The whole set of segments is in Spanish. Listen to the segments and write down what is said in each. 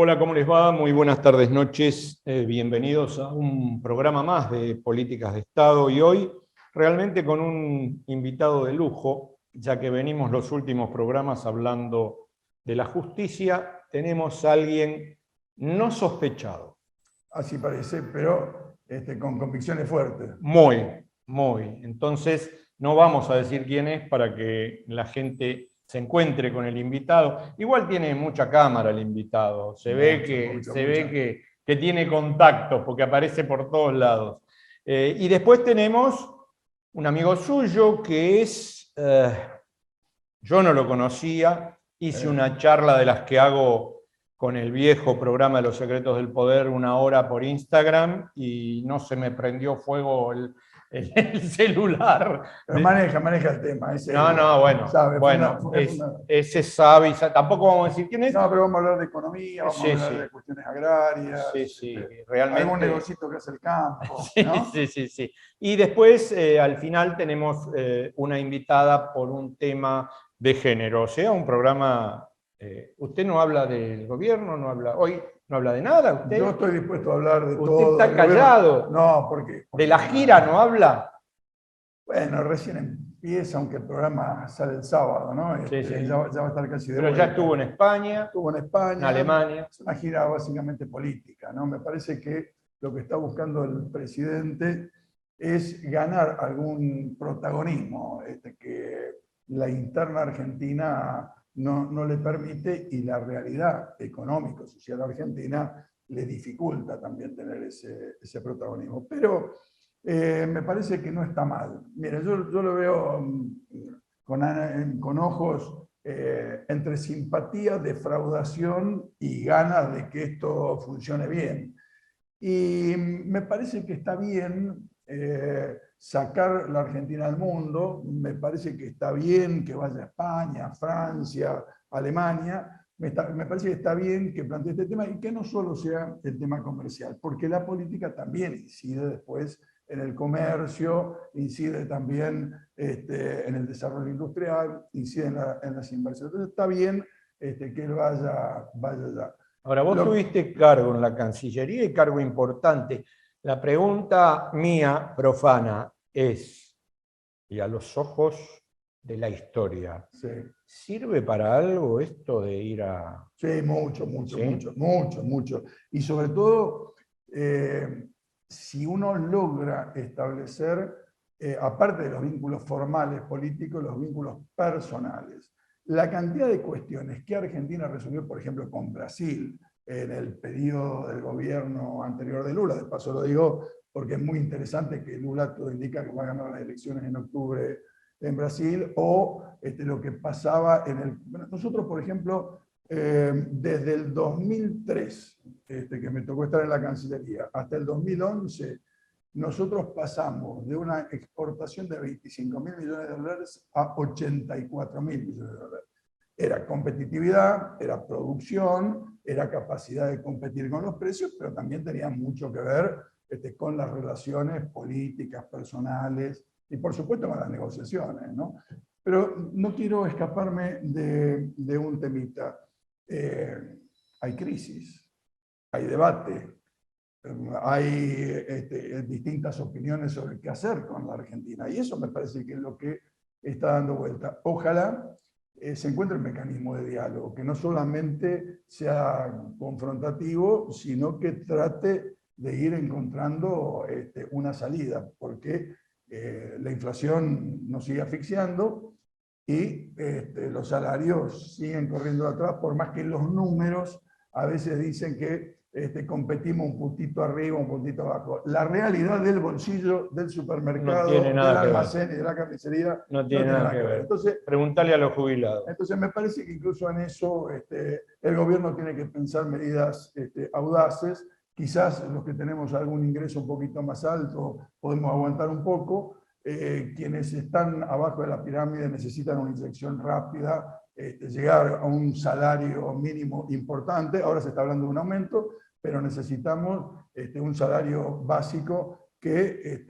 Hola, ¿cómo les va? Muy buenas tardes, noches. Bienvenidos a un programa más de Políticas de Estado y hoy realmente con un invitado de lujo, ya que venimos los últimos programas hablando de la justicia, tenemos a alguien no sospechado. Así parece, pero con convicciones fuertes. Muy. Entonces, no vamos a decir quién es para que la gente se encuentre con el invitado. Igual tiene mucha cámara el invitado, se ve que tiene contactos porque aparece por todos lados. Y después tenemos un amigo suyo que es, yo no lo conocía, hice una charla de las que hago con el viejo programa de los secretos del poder, 1 hora por Instagram, y no se me prendió fuego el celular. Pero maneja el tema. Bueno, sabe, ese sabe, tampoco vamos a decir quién es. No, pero vamos a hablar de economía, vamos a hablar de cuestiones agrarias, realmente. Algún negocito que hace el campo, ¿no? Sí. Y después, al final, tenemos una invitada por un tema de género, o sea, un programa. Usted no habla del gobierno, hoy no habla de nada. ¿Usted? Yo estoy dispuesto a hablar de todo. ¿Usted está callado? No, ¿por qué? ¿De la gira no habla? Bueno, recién empieza, aunque el programa sale el sábado, ¿no? Ya va a estar casi de Pero vuelta. ya estuvo en España. Estuvo en España. En Alemania. Es una gira básicamente política, ¿no? Me parece que lo que está buscando el presidente es ganar algún protagonismo que la interna argentina no le permite, y la realidad económico-social argentina le dificulta también tener ese protagonismo. Pero me parece que no está mal. Mire, yo lo veo con ojos entre simpatía, defraudación y ganas de que esto funcione bien. Y me parece que está bien sacar la Argentina al mundo, me parece que está bien que vaya a España, Francia, Alemania, me parece que está bien que plantee este tema y que no solo sea el tema comercial, porque la política también incide después en el comercio, incide también en el desarrollo industrial, incide en las inversiones. Entonces está bien que él vaya allá. Ahora, vos tuviste cargo en la Cancillería y cargo importante. La pregunta mía, profana, es, y a los ojos de la historia, ¿sirve para algo esto de ir a...? Sí, mucho. Y sobre todo, si uno logra establecer, aparte de los vínculos formales políticos, los vínculos personales. La cantidad de cuestiones que Argentina resolvió, por ejemplo, con Brasil, en el periodo del gobierno anterior de Lula, de paso lo digo porque es muy interesante que Lula todo indica que va a ganar las elecciones en octubre en Brasil, o lo que pasaba en el... Bueno, nosotros, por ejemplo, desde el 2003, que me tocó estar en la Cancillería, hasta el 2011, nosotros pasamos de una exportación de 25.000 millones de dólares a 84.000 millones de dólares. Era competitividad, era producción, era capacidad de competir con los precios, pero también tenía mucho que ver con las relaciones políticas, personales y por supuesto con las negociaciones, ¿no? Pero no quiero escaparme de un temita. Hay crisis, hay debate, hay distintas opiniones sobre qué hacer con la Argentina, y eso me parece que es lo que está dando vuelta. Ojalá se encuentre el mecanismo de diálogo, que no solamente sea confrontativo, sino que trate de ir encontrando una salida, porque la inflación nos sigue asfixiando y los salarios siguen corriendo atrás, por más que los números a veces dicen que competimos un puntito arriba, un puntito abajo. La realidad del bolsillo, del supermercado, del almacén y de la carnicería no tiene nada que ver. Entonces, preguntale a los jubilados. Entonces me parece que incluso en eso el gobierno tiene que pensar medidas audaces. Quizás los que tenemos algún ingreso un poquito más alto podemos aguantar un poco. Quienes están abajo de la pirámide necesitan una inyección rápida, llegar a un salario mínimo importante. Ahora se está hablando de un aumento, pero necesitamos un salario básico que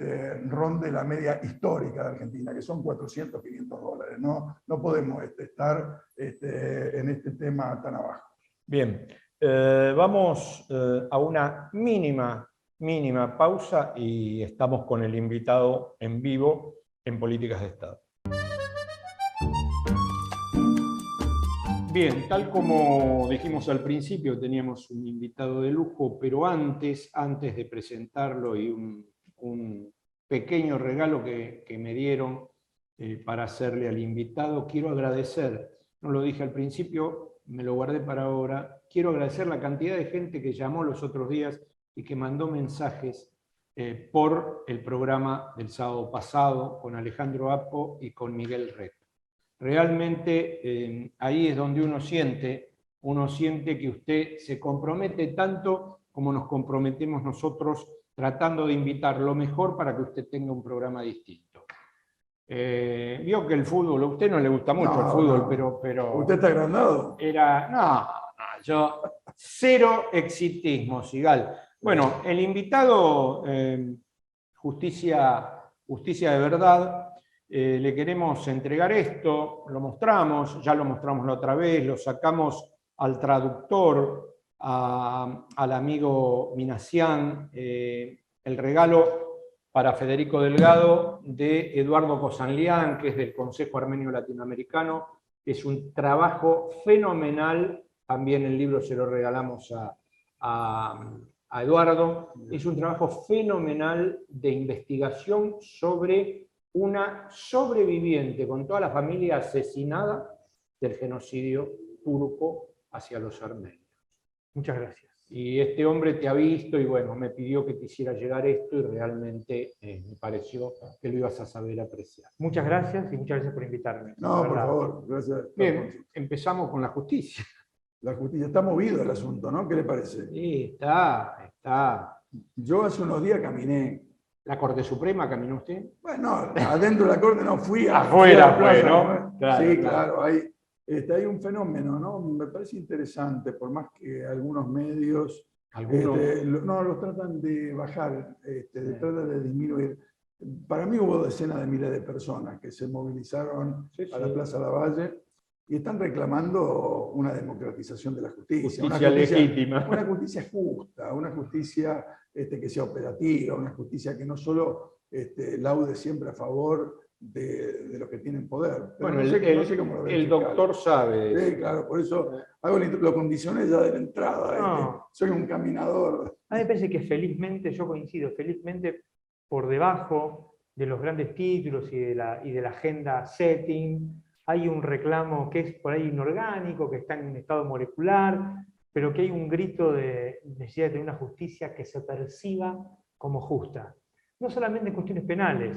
ronde la media histórica de Argentina, que son 400, 500 dólares. No podemos estar en este tema tan abajo. Bien, Vamos a una mínima pausa y estamos con el invitado en vivo en Políticas de Estado. Bien, tal como dijimos al principio, teníamos un invitado de lujo, pero antes de presentarlo y un pequeño regalo que me dieron para hacerle al invitado, quiero agradecer, no lo dije al principio, me lo guardé para ahora, quiero agradecer la cantidad de gente que llamó los otros días y que mandó mensajes por el programa del sábado pasado con Alejandro Apo y con Miguel Ret. Realmente ahí es donde uno siente que usted se compromete tanto como nos comprometemos nosotros tratando de invitar lo mejor para que usted tenga un programa distinto. Vio que el fútbol, a usted no le gusta mucho el fútbol, pero ¿Usted está agrandado? Yo cero exitismo, Sigal. Bueno, el invitado, Justicia de Verdad, le queremos entregar esto, lo mostramos, ya lo mostramos la otra vez, lo sacamos al traductor, al amigo Minassian, el regalo para Federico Delgado de Eduardo Cosanlián, que es del Consejo Armenio Latinoamericano. Es un trabajo fenomenal, también el libro se lo regalamos a Eduardo. Es un trabajo fenomenal de investigación sobre una sobreviviente con toda la familia asesinada del genocidio turco hacia los armenios. Muchas gracias. Y este hombre te ha visto y bueno, me pidió que te hiciera llegar esto y realmente me pareció que lo ibas a saber apreciar. Muchas gracias y muchas gracias por invitarme. No, por favor, gracias. Bien, empezamos con la justicia. La justicia, está movido el asunto, ¿no? ¿Qué le parece? Sí, está. Yo hace unos días caminé. ¿La Corte Suprema caminó usted? Bueno, adentro de la Corte no fui. Afuera fui a la fue, plaza, ¿no? Claro, sí, claro. claro. Hay un fenómeno, ¿no? Me parece interesante, por más que algunos medios los tratan de bajar, tratan de disminuir. Para mí hubo decenas de miles de personas que se movilizaron a la Plaza Lavalle y están reclamando una democratización de la justicia. Justicia legítima. Una justicia justa, una justicia que sea operativa, una justicia que no solo laude siempre a favor de los que tienen poder. Pero bueno, no sé cómo el doctor sabe. Sí, claro, por eso lo condicioné ya de la entrada. Soy un caminador. A mí me parece que felizmente, yo coincido, felizmente por debajo de los grandes títulos y de la agenda setting, hay un reclamo que es por ahí inorgánico, que está en un estado molecular, pero que hay un grito de necesidad de tener una justicia que se perciba como justa. No solamente en cuestiones penales.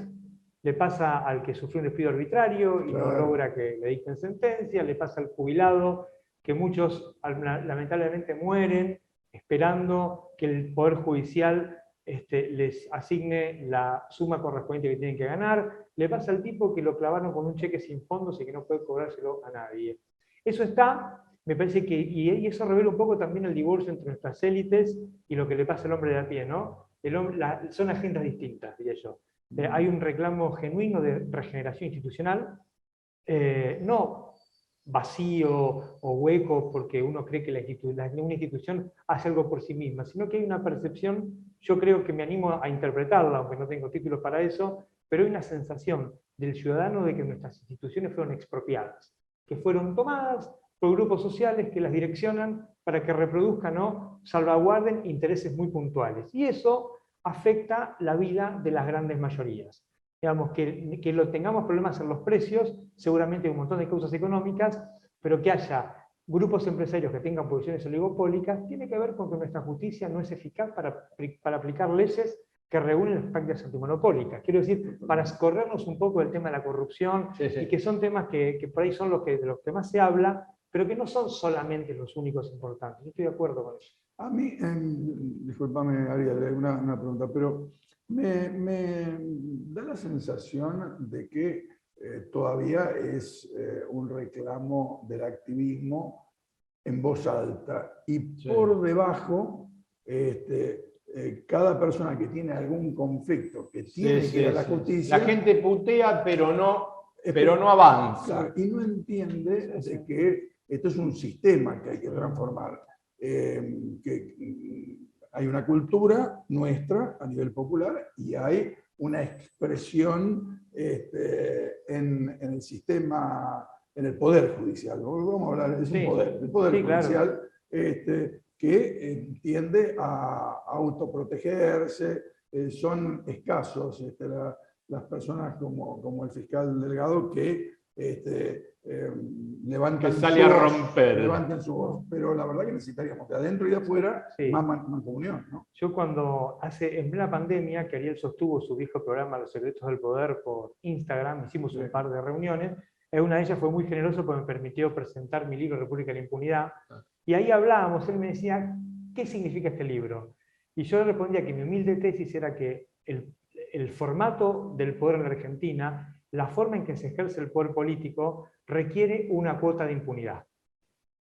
Le pasa al que sufrió un despido arbitrario y no logra que le dicten sentencia, le pasa al jubilado, que muchos lamentablemente mueren esperando que el Poder Judicial les asigne la suma correspondiente que tienen que ganar, le pasa al tipo que lo clavaron con un cheque sin fondos y que no puede cobrárselo a nadie. Eso está, me parece que, y eso revela un poco también el divorcio entre nuestras élites y lo que le pasa al hombre de a pie, ¿no? Son agendas distintas, diría yo. Hay un reclamo genuino de regeneración institucional, no vacío o hueco porque uno cree que una institución hace algo por sí misma, sino que hay una percepción, yo creo que me animo a interpretarla, aunque no tengo títulos para eso, pero hay una sensación del ciudadano de que nuestras instituciones fueron expropiadas, que fueron tomadas por grupos sociales que las direccionan para que reproduzcan o salvaguarden intereses muy puntuales. Y eso afecta la vida de las grandes mayorías. Digamos, que tengamos problemas en los precios, seguramente hay un montón de causas económicas, pero que haya grupos empresarios que tengan posiciones oligopólicas, tiene que ver con que nuestra justicia no es eficaz para aplicar leyes que regulen las prácticas antimonopólicas. Quiero decir, para corrernos un poco del tema de la corrupción, y que son temas que por ahí son de los que más se habla, pero que no son solamente los únicos importantes. Yo estoy de acuerdo con eso. A mí, discúlpame, Ariel, una pregunta, pero me da la sensación de que todavía es un reclamo del activismo en voz alta y por debajo cada persona que tiene algún conflicto que tiene que ir a la justicia... La gente putea, pero no avanza. Claro, y no entiende de que esto es un sistema que hay que transformar. hay una cultura nuestra a nivel popular y hay una expresión en el sistema, en el poder judicial. Vamos a hablar, es un poder, el poder judicial, claro, que tiende a autoprotegerse. Son escasos las personas como el fiscal Delgado que levantan que sale a romper. Levantan su voz, pero la verdad que necesitaríamos de adentro y de afuera más mancomunión, ¿no? Yo cuando en plena pandemia, que Ariel sostuvo su viejo programa Los Secretos del Poder por Instagram, hicimos un par de reuniones, una de ellas fue muy generosa porque me permitió presentar mi libro República de la Impunidad, y ahí hablábamos, él me decía, ¿qué significa este libro? Y yo le respondía que mi humilde tesis era que el formato del poder en la Argentina, la forma en que se ejerce el poder político, requiere una cuota de impunidad.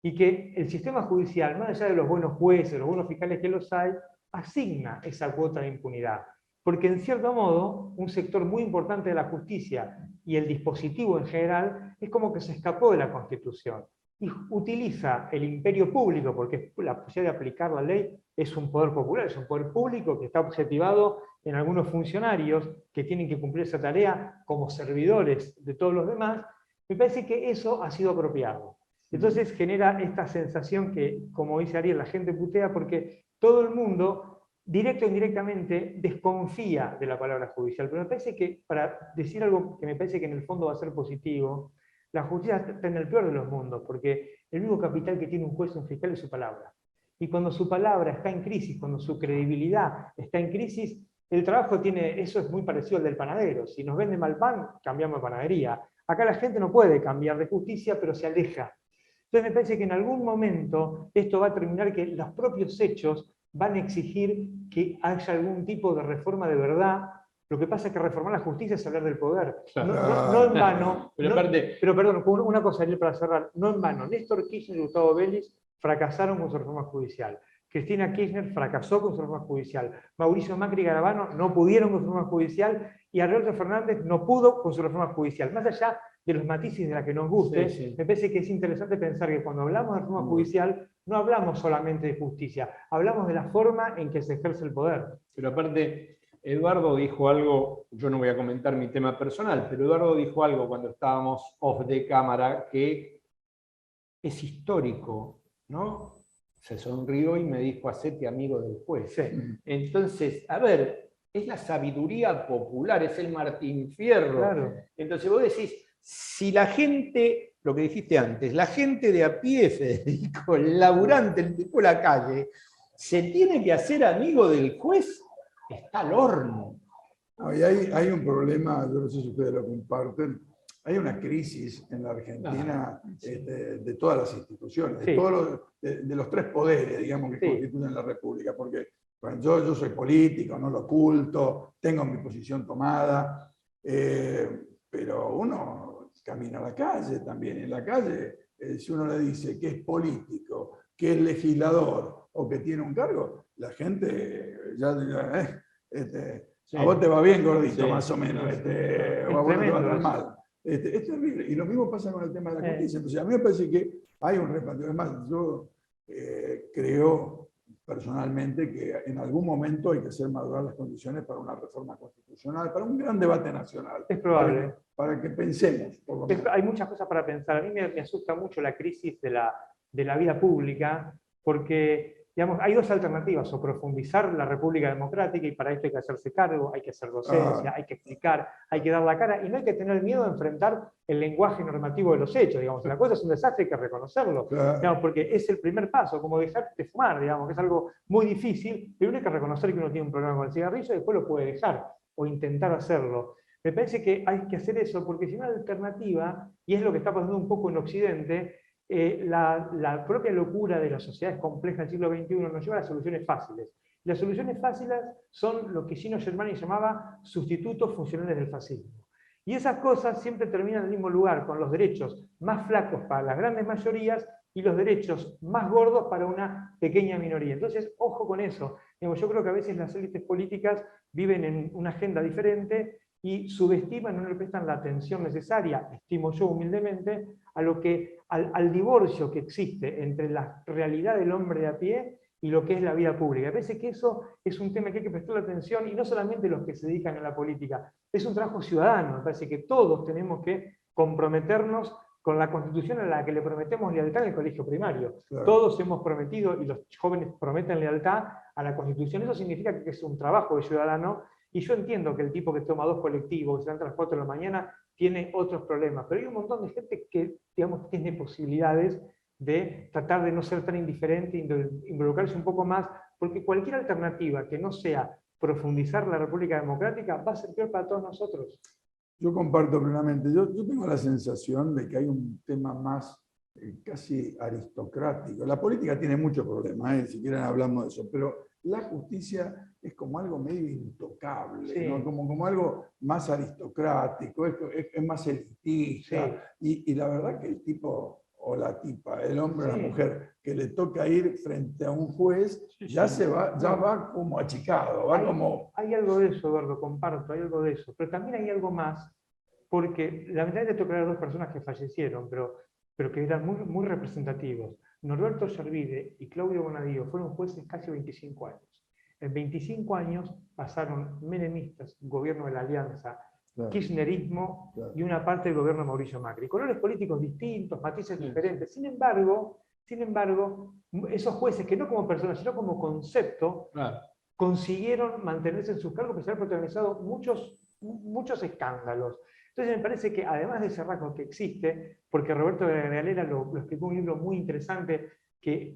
Y que el sistema judicial, más allá de los buenos jueces, los buenos fiscales que los hay, asigna esa cuota de impunidad. Porque en cierto modo, un sector muy importante de la justicia y el dispositivo en general es como que se escapó de la Constitución y utiliza el imperio público, porque la posibilidad de aplicar la ley es un poder popular, es un poder público que está objetivado en algunos funcionarios que tienen que cumplir esa tarea como servidores de todos los demás. Me parece que eso ha sido apropiado. Entonces genera esta sensación que, como dice Ariel, la gente putea porque todo el mundo, directo o indirectamente, desconfía de la palabra judicial. Pero me parece que, para decir algo que me parece que en el fondo va a ser positivo, la justicia está en el peor de los mundos, porque el único capital que tiene un juez o un fiscal es su palabra. Y cuando su palabra está en crisis, cuando su credibilidad está en crisis, el trabajo eso es muy parecido al del panadero. Si nos vende mal pan, cambiamos de panadería. Acá la gente no puede cambiar de justicia, pero se aleja. Entonces me parece que en algún momento esto va a terminar que los propios hechos van a exigir que haya algún tipo de reforma de verdad. Lo que pasa es que reformar la justicia es hablar del poder. No en vano. Pero perdón, una cosa para cerrar. No en vano. Néstor Kirchner y Gustavo Vélez fracasaron con su reforma judicial. Cristina Kirchner fracasó con su reforma judicial. Mauricio Macri y Garabano no pudieron con su reforma judicial. Y Alberto Fernández no pudo con su reforma judicial. Más allá de los matices de la que nos guste, me parece que es interesante pensar que cuando hablamos de reforma judicial no hablamos solamente de justicia, hablamos de la forma en que se ejerce el poder. Pero aparte, Eduardo dijo algo, yo no voy a comentar mi tema personal, pero Eduardo dijo algo cuando estábamos off de cámara que es histórico, ¿no? Se sonrió y me dijo, hacete amigo del juez. Entonces, a ver, es la sabiduría popular, es el Martín Fierro. Claro. Entonces vos decís, si la gente, lo que dijiste antes, la gente de a pie, Federico, el laburante, el tipo de la calle, se tiene que hacer amigo del juez, está al horno. No, y hay un problema, yo no sé si ustedes lo comparten, hay una crisis en la Argentina de todas las instituciones, de los tres poderes, digamos, que constituyen la República, porque bueno, yo soy político, no lo oculto, tengo mi posición tomada, pero uno camina a la calle también. En la calle, si uno le dice que es político, que es legislador o que tiene un cargo, la gente ya dirá, a vos te va bien, gordito, más o menos, o a vos no te va tan mal. Es terrible. Y lo mismo pasa con el tema de la justicia. Entonces, a mí me parece que hay un replanteo. Es más, yo creo personalmente que en algún momento hay que hacer madurar las condiciones para una reforma constitucional, para un gran debate nacional. Es probable. Para que pensemos, por lo menos. Hay muchas cosas para pensar. A mí me asusta mucho la crisis de la vida pública, porque digamos, hay dos alternativas: o profundizar la República Democrática, y para esto hay que hacerse cargo, hay que hacer docencia, hay que explicar, hay que dar la cara, y no hay que tener miedo de enfrentar el lenguaje normativo de los hechos. Digamos, la cosa es un desastre, hay que reconocerlo, digamos, porque es el primer paso, como dejar de fumar, digamos, que es algo muy difícil. Primero hay que reconocer que uno tiene un problema con el cigarrillo y después lo puede dejar o intentar hacerlo. Me parece que hay que hacer eso, porque si no, la alternativa, y es lo que está pasando un poco en Occidente, la propia locura de las sociedades complejas del siglo XXI nos lleva a las soluciones fáciles. Las soluciones fáciles son lo que Gino Germani llamaba sustitutos funcionales del fascismo. Y esas cosas siempre terminan en el mismo lugar, con los derechos más flacos para las grandes mayorías y los derechos más gordos para una pequeña minoría. Entonces, ojo con eso. Yo creo que a veces las élites políticas viven en una agenda diferente y subestiman, no le prestan la atención necesaria, estimo yo humildemente, al divorcio que existe entre la realidad del hombre de a pie y lo que es la vida pública. Me parece que eso es un tema que hay que prestarle atención, y no solamente los que se dedican a la política, es un trabajo ciudadano. Me parece que todos tenemos que comprometernos con la Constitución a la que le prometemos lealtad en el colegio primario. Claro. Todos hemos prometido, y los jóvenes prometen lealtad a la Constitución. Eso significa que es un trabajo de ciudadano, y yo entiendo que el tipo que toma 2 colectivos, que se levanta a las 4 de la mañana, tiene otros problemas, pero hay un montón de gente que, digamos, tiene posibilidades de tratar de no ser tan indiferente, involucrarse un poco más, porque cualquier alternativa que no sea profundizar la República Democrática va a ser peor para todos nosotros. Yo comparto plenamente. Yo tengo la sensación de que hay un tema más casi aristocrático. La política tiene muchos problemas, si quieren hablamos de eso, pero la justicia es como algo medio intocable, Sí. ¿no? Como algo más aristocrático, es más elitista. Sí. Y la verdad que el tipo o la tipa, el hombre o Sí. la mujer, que le toca ir frente a un juez, ya va como achicado, Hay algo de eso, Eduardo, comparto, hay algo de eso. Pero también hay algo más, porque lamentablemente tengo que hablar de 2 personas que fallecieron, pero que eran muy representativos. Norberto Yervide y Claudio Bonadío fueron jueces casi 25 años. En 25 años pasaron menemistas, gobierno de la Alianza, Claro. kirchnerismo, Claro. y una parte del gobierno de Mauricio Macri. Colores políticos distintos, matices diferentes. Sin embargo, esos jueces, que no como personas, sino como concepto, Claro. consiguieron mantenerse en sus cargos, pese a haber protagonizado muchos escándalos. Entonces me parece que, además de ese rasgo que existe, porque Roberto Galera lo explicó en un libro muy interesante,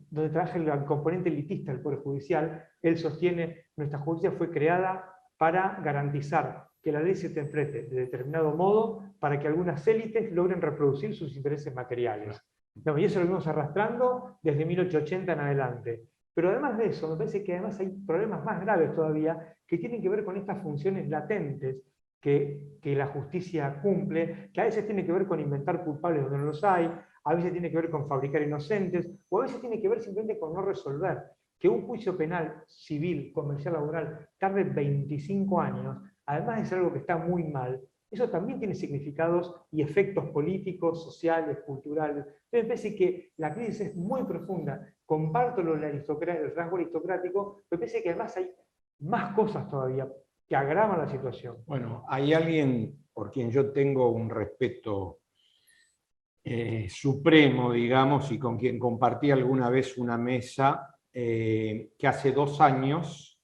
donde trabaja el componente elitista del Poder Judicial, él sostiene: nuestra justicia fue creada para garantizar que la ley se interprete de determinado modo para que algunas élites logren reproducir sus intereses materiales. Y eso lo vimos arrastrando desde 1880 en adelante. Pero además de eso, me parece que además hay problemas más graves todavía, que tienen que ver con estas funciones latentes que la justicia cumple, que a veces tiene que ver con inventar culpables donde no los hay, a veces tiene que ver con fabricar inocentes, o a veces tiene que ver simplemente con no resolver. Que un juicio penal, civil, comercial, laboral, tarde 25 años, además de ser algo que está muy mal, eso también tiene significados y efectos políticos, sociales, culturales. Entonces me parece que la crisis es muy profunda. Comparto el rasgo aristocrático, pero me parece que además hay más cosas todavía que agravan la situación. Bueno, hay alguien por quien yo tengo un respeto supremo, digamos, y con quien compartí alguna vez una mesa, que hace 2 años,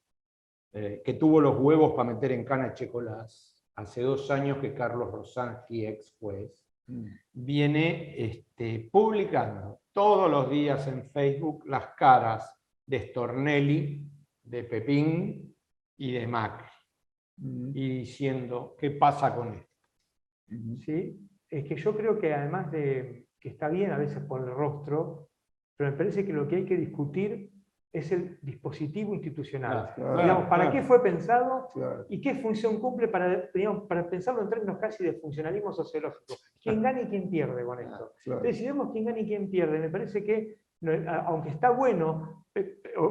que tuvo los huevos para meter en cana a Checolás. Hace 2 años que Carlos Rosansky, ex juez, viene publicando todos los días en Facebook las caras de Stornelli, de Pepín y de Macri, y diciendo: ¿qué pasa con esto? ¿Sí? Es que yo creo que, además de que está bien a veces por el rostro, pero me parece que lo que hay que discutir es el dispositivo institucional. Digamos, ¿para qué fue pensado? ¿Y qué función cumple para pensarlo en términos casi de funcionalismo sociológico? ¿Quién gana y quién pierde con esto? Entonces, si vemos quién gana y quién pierde, me parece que, aunque está bueno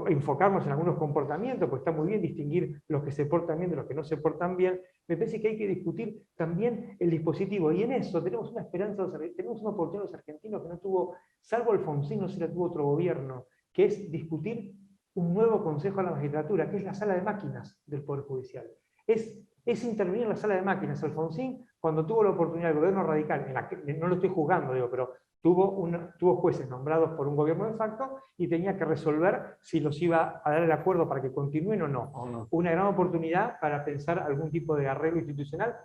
enfocarnos en algunos comportamientos, pues está muy bien distinguir los que se portan bien de los que no se portan bien, me parece que hay que discutir también el dispositivo. Y en eso tenemos una esperanza, tenemos una oportunidad los argentinos que no tuvo, salvo Alfonsín, no se la tuvo otro gobierno, que es discutir un nuevo consejo a la magistratura, que es la sala de máquinas del Poder Judicial. Es intervenir en la sala de máquinas. Alfonsín, cuando tuvo la oportunidad del gobierno radical, no lo estoy juzgando, digo, pero tuvo jueces nombrados por un gobierno de facto y tenía que resolver si los iba a dar el acuerdo para que continúen o no. Una gran oportunidad para pensar algún tipo de arreglo institucional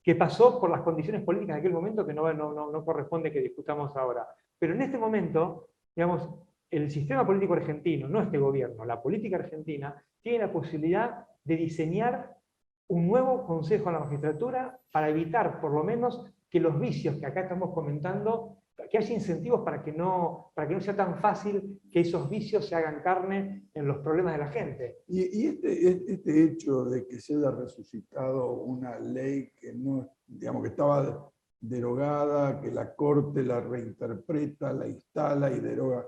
que pasó por las condiciones políticas de aquel momento, que no corresponde que discutamos ahora. Pero en este momento, digamos, el sistema político argentino, no este gobierno, la política argentina, tiene la posibilidad de diseñar un nuevo consejo a la magistratura para evitar, por lo menos, que los vicios que acá estamos comentando, que haya incentivos para que no sea tan fácil que esos vicios se hagan carne en los problemas de la gente. Y este hecho de que se haya resucitado una ley que no, digamos, que estaba derogada, que la Corte la reinterpreta, la instala y deroga,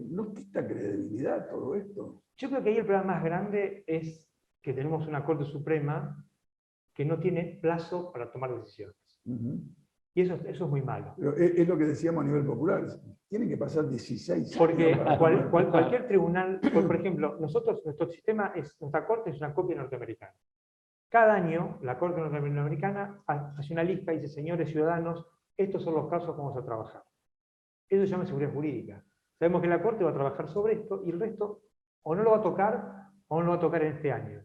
¿no quita credibilidad todo esto? Yo creo que ahí el problema más grande es que tenemos una Corte Suprema que no tiene plazo para tomar decisiones. Y eso es muy malo. Pero es lo que decíamos a nivel popular. Tienen que pasar 16 Porque años. Para cualquier tribunal, por ejemplo, nuestro sistema, nuestra corte es una copia norteamericana. Cada año la corte norteamericana hace una lista y dice, señores ciudadanos, estos son los casos que vamos a trabajar. Eso se llama seguridad jurídica. Sabemos que la corte va a trabajar sobre esto y el resto o no lo va a tocar o no lo va a tocar en este año.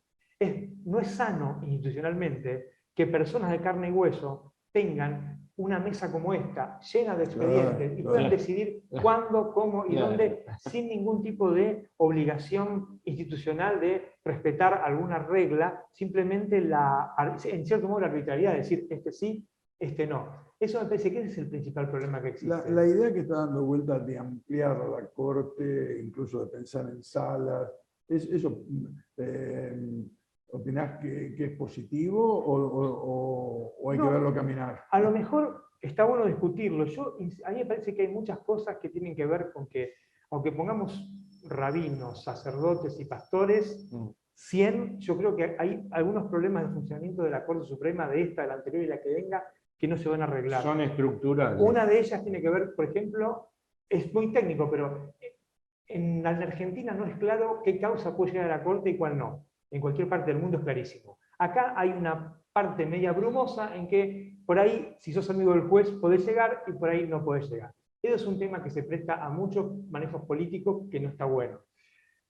No es sano institucionalmente que personas de carne y hueso tengan una mesa como esta, llena de expedientes, y puedan decidir cuándo, cómo y dónde, sin ningún tipo de obligación institucional de respetar alguna regla, simplemente en cierto modo la arbitrariedad, de decir este sí, este no. Eso me parece que ese es el principal problema que existe. La idea que está dando vuelta de ampliar la corte, incluso de pensar en salas, ¿eso opinás que es positivo o hay que verlo caminar? A lo mejor está bueno discutirlo. A mí me parece que hay muchas cosas que tienen que ver con que, aunque pongamos rabinos, sacerdotes y pastores, 100, yo creo que hay algunos problemas de funcionamiento de la Corte Suprema, de esta, de la anterior y la que venga, que no se van a arreglar. Son estructurales. Una de ellas tiene que ver, por ejemplo, es muy técnico, pero en la Argentina no es claro qué causa puede llegar a la Corte y cuál no. En cualquier parte del mundo es clarísimo. Acá hay una parte media brumosa en que por ahí, si sos amigo del juez, podés llegar y por ahí no podés llegar. Eso es un tema que se presta a muchos manejos políticos que no está bueno.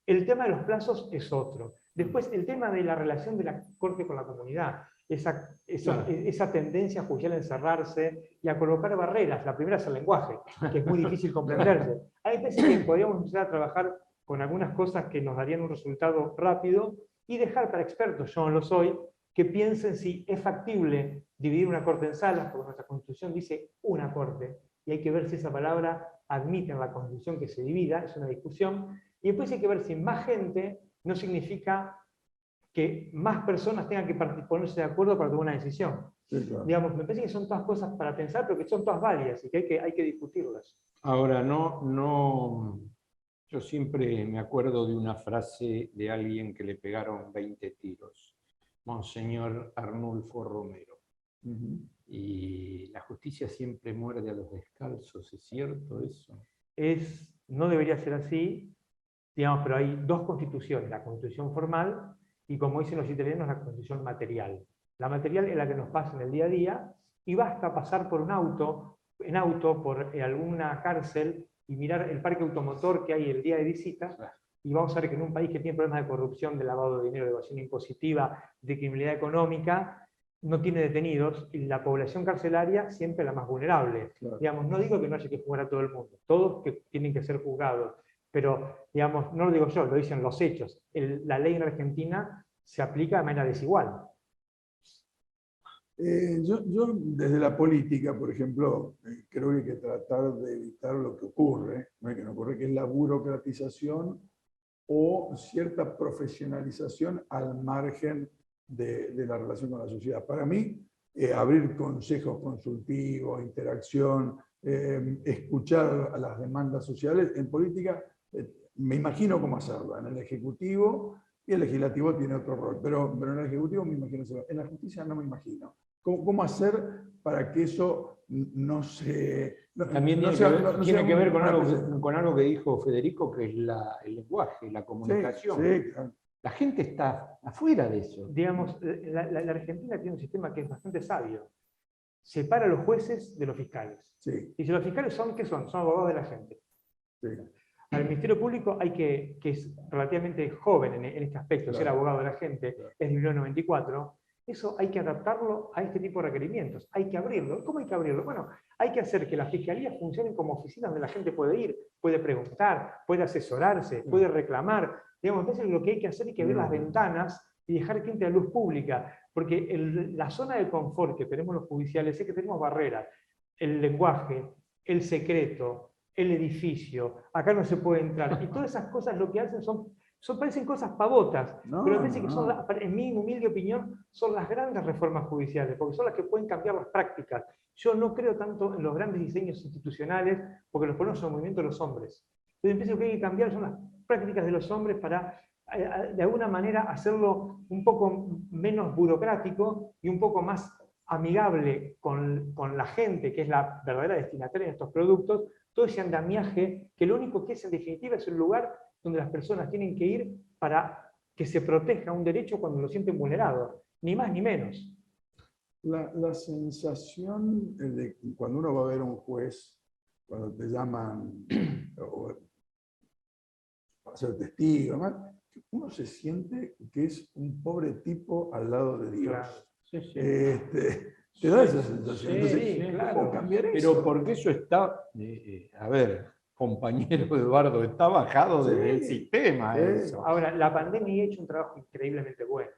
El tema de los plazos es otro. Después, el tema de la relación de la Corte con la comunidad. Esa tendencia judicial a encerrarse y a colocar barreras. La primera es el lenguaje, que es muy difícil comprenderse. Hay veces que podríamos empezar a trabajar con algunas cosas que nos darían un resultado rápido y dejar para expertos, yo no lo soy, que piensen si es factible dividir una corte en salas, porque nuestra Constitución dice una corte, y hay que ver si esa palabra admite en la Constitución que se divida, es una discusión, y después hay que ver si más gente no significa que más personas tengan que ponerse de acuerdo para tomar una decisión. Sí, claro. Digamos, me parece que son todas cosas para pensar, pero que son todas válidas y que hay que discutirlas. Ahora, yo siempre me acuerdo de una frase de alguien que le pegaron 20 tiros, Monseñor Arnulfo Romero. Y la justicia siempre muerde a los descalzos, ¿es cierto eso? No debería ser así, digamos, pero hay dos constituciones, la constitución formal y, como dicen los italianos, la constitución material. La material es la que nos pasa en el día a día y basta pasar por en auto por alguna cárcel y mirar el parque automotor que hay el día de visita, y vamos a ver que en un país que tiene problemas de corrupción, de lavado de dinero, de evasión impositiva, de criminalidad económica, no tiene detenidos, y la población carcelaria siempre la más vulnerable. Claro. Digamos, no digo que no haya que juzgar a todo el mundo, todos que tienen que ser juzgados, pero digamos, no lo digo yo, lo dicen los hechos. La ley en Argentina se aplica de manera desigual. Yo desde la política, por ejemplo, creo que hay que tratar de evitar lo que ocurre, que es la burocratización o cierta profesionalización al margen de la relación con la sociedad. Para mí, abrir consejos consultivos, interacción, escuchar a las demandas sociales, en política me imagino cómo hacerlo. En el Ejecutivo, y el Legislativo tiene otro rol, pero en el Ejecutivo me imagino hacerlo. En la justicia no me imagino. ¿Cómo hacer para que eso no se... También tiene que ver con algo que dijo Federico, que es el lenguaje, la comunicación. Sí, claro. La gente está afuera de eso. Digamos, la Argentina tiene un sistema que es bastante sabio. Separa a los jueces de los fiscales. Sí. Y si los fiscales ¿qué son? Son abogados de la gente. Sí. Al Ministerio Público que es relativamente joven en este aspecto, Claro. ser abogado de la gente, Claro. es de 1994, eso hay que adaptarlo a este tipo de requerimientos, hay que abrirlo. ¿Cómo hay que abrirlo? Bueno, hay que hacer que las fiscalías funcionen como oficinas donde la gente puede ir, puede preguntar, puede asesorarse, puede reclamar. Digamos, entonces lo que hay que hacer es que abrir las ventanas y dejar que entre la luz pública, porque la zona de confort que tenemos los judiciales es que tenemos barreras, el lenguaje, el secreto, el edificio, acá no se puede entrar, y todas esas cosas lo que hacen parecen cosas pavotas, pero me parece que son, en mi humilde opinión, son las grandes reformas judiciales, porque son las que pueden cambiar las prácticas. Yo no creo tanto en los grandes diseños institucionales, porque los ponemos en movimiento de los hombres. Entonces, lo que hay que cambiar son las prácticas de los hombres para de alguna manera hacerlo un poco menos burocrático y un poco más amigable con la gente, que es la verdadera destinataria de estos productos, todo ese andamiaje, que lo único que es en definitiva es el lugar donde las personas tienen que ir para que se proteja un derecho cuando lo sienten vulnerado, ni más ni menos. La sensación de cuando uno va a ver a un juez, cuando te llaman para ser testigo, ¿no? Uno se siente que es un pobre tipo al lado de Dios. Claro. Sí, sí. Te da esa sensación. Sí, Entonces, sí, ¿cómo claro. cambiar eso? Pero porque eso está, a ver, compañero Eduardo, está bajado Sí, desde el sistema sí. eso. Ahora, la pandemia ha hecho un trabajo increíblemente bueno.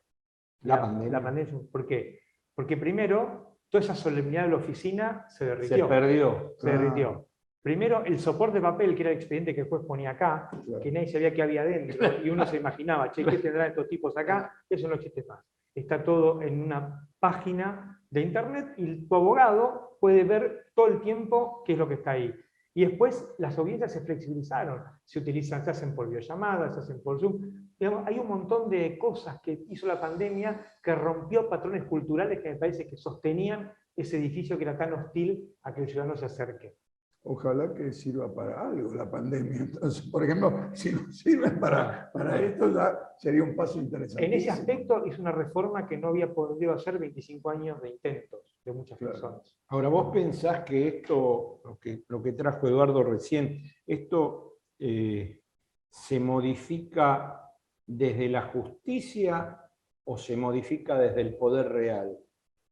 La pandemia. La pandemia, ¿por qué? Porque primero, toda esa solemnidad de la oficina se derritió. Se perdió. Se derritió. Primero, el soporte de papel, que era el expediente que el juez ponía acá, Claro. que nadie sabía qué había dentro, y uno se imaginaba, che, ¿qué tendrán estos tipos acá? Eso no existe más. Está todo en una página de internet y tu abogado puede ver todo el tiempo qué es lo que está ahí. Y después las audiencias se flexibilizaron, se hacen por videollamadas, se hacen por Zoom. Digamos, hay un montón de cosas que hizo la pandemia que rompió patrones culturales que me parece que sostenían ese edificio que era tan hostil a que el ciudadano se acerque. Ojalá que sirva para algo la pandemia. Entonces, por ejemplo, si no sirve para esto, ya sería un paso interesante. En ese aspecto es una reforma que no había podido hacer 25 años de intentos de muchas personas. Ahora, vos pensás que esto, lo que trajo Eduardo recién, esto se modifica desde la justicia o se modifica desde el poder real?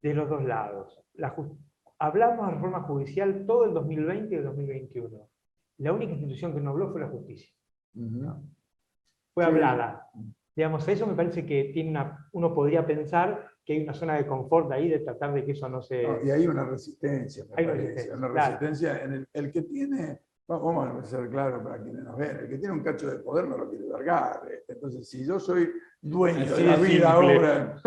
De los dos lados. Hablamos de reforma judicial todo el 2020 y el 2021. La única institución que no habló fue la justicia. Fue hablada. Digamos, eso me parece que uno podría pensar que hay una zona de confort ahí de tratar de que eso no se... No, y hay una resistencia, Hay una resistencia, una claro. resistencia en el que tiene, vamos a ser claros para quienes nos ven, el que tiene un cacho de poder no lo quiere largar. Entonces, si yo soy dueño Así de la de vida simple. ahora,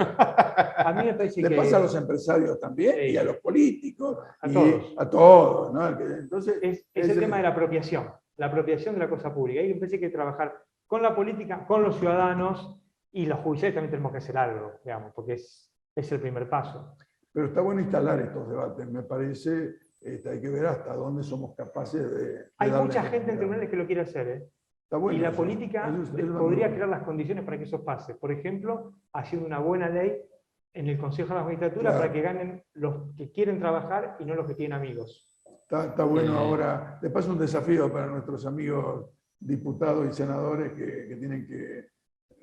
A mí me parece le que... pasa a los empresarios también Sí. y a los políticos. A y todos. a todos, ¿no? Entonces, Es el tema de la apropiación de la cosa pública. Ahí me parece que hay que trabajar con la política, con los ciudadanos, y los judiciales también tenemos que hacer algo, digamos, porque es el primer paso. Pero está bueno instalar estos debates, me parece. Hay que ver hasta dónde somos capaces de Hay darle mucha gente en continuidad. tribunales que lo quiere hacer, ¿eh? Está bueno Y la eso. política Eso es podría bueno. crear las condiciones para que eso pase. Por ejemplo, haciendo una buena ley en el Consejo de la Magistratura, Claro. para que ganen los que quieren trabajar y no los que tienen amigos. Está bueno ahora. De paso, un desafío para nuestros amigos diputados y senadores que tienen que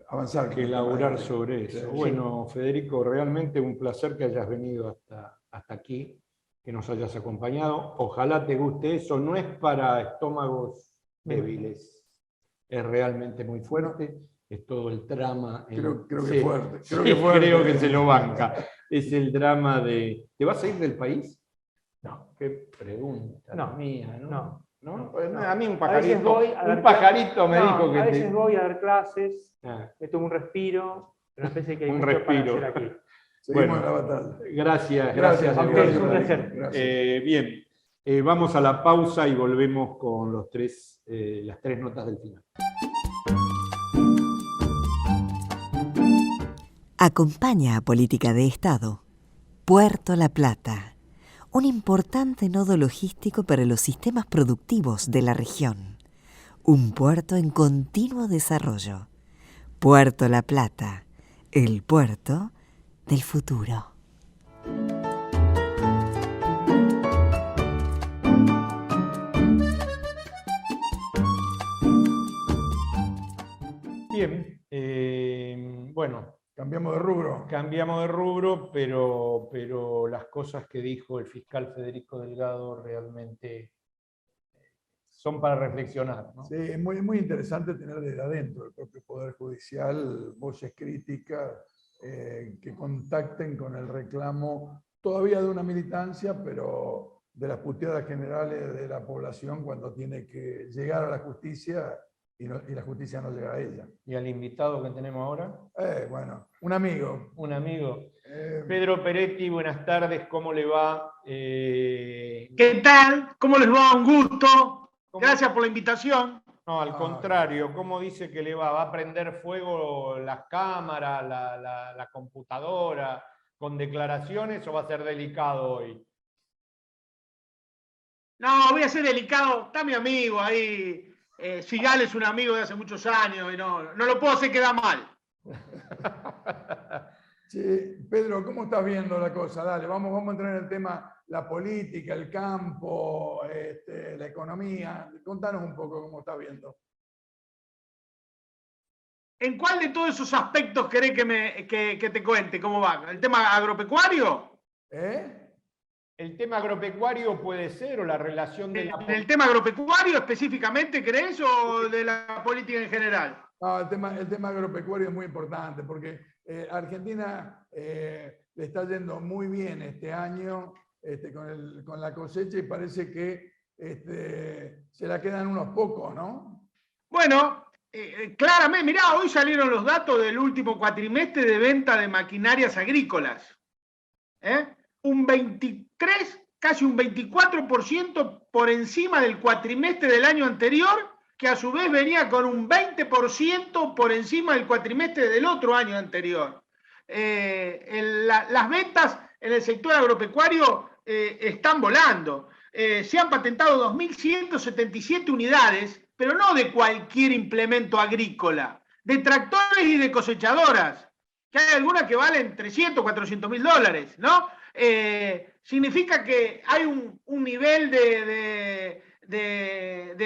avanzar. Que elaborar sobre eso. Sí. Bueno, Federico, realmente un placer que hayas venido hasta aquí, que nos hayas acompañado. Ojalá te guste eso. No es para estómagos débiles, es realmente muy fuerte. Es todo el drama. Creo que Sí, fuerte. sí, Creo que fuerte. creo que se lo banca. Es el drama de... ¿Te vas a ir del país? No. Qué pregunta No, mía, ¿no? no. ¿No? Pues, a mí un A veces pajarito, voy a dar un pajarito me No, dijo que a veces voy a dar clases, Ah, me tomo un respiro, pero me parece que hay Un mucho respiro. para hacer aquí. Seguimos Bueno. en la batalla. Gracias. a ustedes, Eduardo. un placer. Gracias. Bien, vamos a la pausa y volvemos con las tres notas del final. Acompaña a Política de Estado Puerto La Plata, un importante nodo logístico para los sistemas productivos de la región. Un puerto en continuo desarrollo. Puerto La Plata, el puerto del futuro. Bien, bueno, Cambiamos de rubro. cambiamos de rubro, pero las cosas que dijo el fiscal Federico Delgado realmente son para reflexionar, ¿no? Sí, es muy interesante tener desde adentro del propio Poder Judicial voces críticas que contacten con el reclamo todavía de una militancia, pero de las puteadas generales de la población cuando tiene que llegar a la justicia y la justicia no llega a ella. Y al invitado que tenemos ahora, Bueno, un amigo. un amigo. Pedro Peretti, buenas tardes, ¿cómo le va? ¿Qué tal? ¿Cómo les va? Un gusto. Gracias por la invitación. No, al contrario, ¿cómo dice que le va? ¿Va a prender fuego las cámaras, la computadora, con declaraciones o va a ser delicado hoy? No, voy a ser delicado. Está mi amigo ahí. Sigal es un amigo de hace muchos años y no lo puedo hacer quedar mal. Sí, Pedro, ¿cómo estás viendo la cosa? Dale, vamos a entrar en el tema, la política, el campo, la economía. Contanos un poco cómo estás viendo. ¿En cuál de todos esos aspectos querés que te cuente cómo va? ¿El tema agropecuario? El tema agropecuario puede ser, o la relación de la... ¿En el tema agropecuario específicamente crees o de la política en general? No, el tema agropecuario es muy importante porque Argentina le está yendo muy bien este año con la cosecha y parece que se la quedan unos pocos, ¿no? Bueno, claramente, mirá, hoy salieron los datos del último cuatrimestre de venta de maquinarias agrícolas. Un 23, casi un 24% por encima del cuatrimestre del año anterior, que a su vez venía con un 20% por encima del cuatrimestre del otro año anterior. Las ventas en el sector agropecuario están volando. Se han patentado 2.177 unidades, pero no de cualquier implemento agrícola, de tractores y de cosechadoras, que hay algunas que valen 300, 400 mil dólares, ¿no? Significa que hay un nivel de